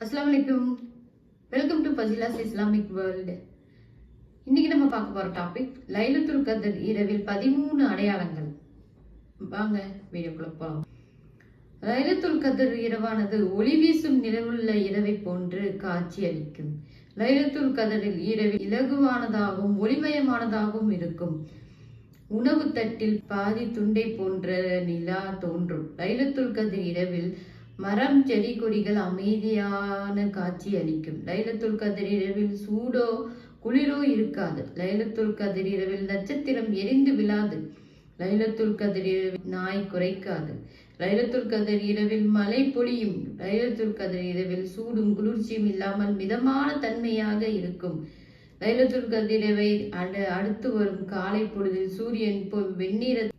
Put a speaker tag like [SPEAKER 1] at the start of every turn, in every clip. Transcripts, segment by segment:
[SPEAKER 1] அஸ்ஸலாமு அலைக்கும். Welcome to Fasila's Islamic world. இன்னைக்கு நம்ம பார்க்க போற டாபிக் லைலத்துல் கத்ர் இரவில் 13 அடையாளங்கள். வாங்க வீடியோக்குள்ள போலாம். லைலத்துல் கத்ர் இரவானது ஒளி வீசும் நிலவுள்ள இரவை போன்று காட்சி அளிக்கும். லைலத்துல் கத்ரில் இரவில் இலகுவானதாகவும் ஒளிமயமானதாகவும் இருக்கும். உணவு தட்டில் பாதி துண்டை போன்ற நிலா தோன்றும். லைலத்துல் கத்ர் இரவில் மரம் செடி கொடிகள் அமைதியான காட்சி அளிக்கும். லைலத்துல் கத்ர் இரவில் சூடோ குளிரோ இருக்காது. லைலத்துல் கத்ர் இரவில் நட்சத்திரம் எரிந்து விழாது. லைலத்துல் கத்ர் இரவில் நாய் குறைக்காது. லைலத்துல் கத்ர் இரவில் மழை பொழியும். லைலத்துல் கத்ர் இரவில் சூடும் குளிர்ச்சியும் இல்லாமல் மிதமான தன்மையாக இருக்கும். லைலத்துல் கத்ர் இரவை அடுத்து வரும் காலை பொழுதில் சூரியன் வெண்ணிற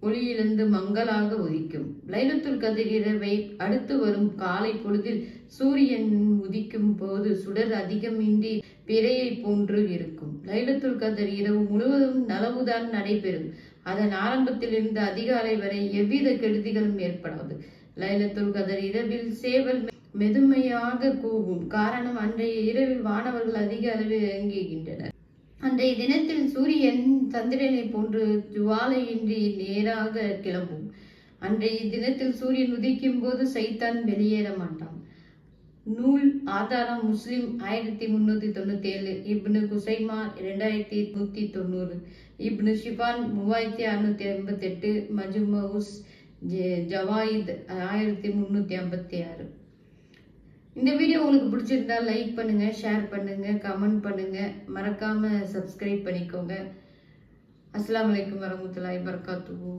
[SPEAKER 1] ஒளியிலிருந்து மங்களாக உதிக்கும். லைலத்துல் கத்ர் இரவை அடுத்து வரும் காலை பொழுதில் சூரியன் உதிக்கும் போது சுடர் அதிகமின்றி பிறையை போன்று இருக்கும். லைலத்துல் கத்ர் இரவு முழுவதும் நலவுதான் நடைபெறும். அதன் ஆரம்பத்திலிருந்து அதிகாலை வரை எவ்வித கெடுதிகளும் ஏற்படாது. லைலத்துல் கத்ர் இரவில் சேவல் மெதுமையாக கூவும். காரணம், அன்றைய இரவில் வானவர்கள் அதிக அளவில் இறங்குகின்றனர். அன்றைய தினத்தில் சூரியன் சந்திரனை போன்று ஜுவாலையின்றி நேராக கிளம்பும். அன்றைய தினத்தில் சூரியன் உதிக்கும் போது சைத்தான் வெளியேற மாட்டான். நூல் ஆதாரம் முஸ்லிம் 1397, இப்னு குசைமா 2190, இப்னு ஷிபான் 3658, மஜ்மூஸ் ஜவாயித் 1356. இந்த வீடியோ உங்களுக்கு பிடிச்சிருந்தா லைக் பண்ணுங்க, ஷேர் பண்ணுங்க, கமெண்ட் பண்ணுங்க, மறக்காம சப்ஸ்கிரைப் பண்ணிக்கோங்க. அஸ்ஸலாமு அலைக்கும் வரஹ்மத்துல்லாஹி வபரகாத்துஹு.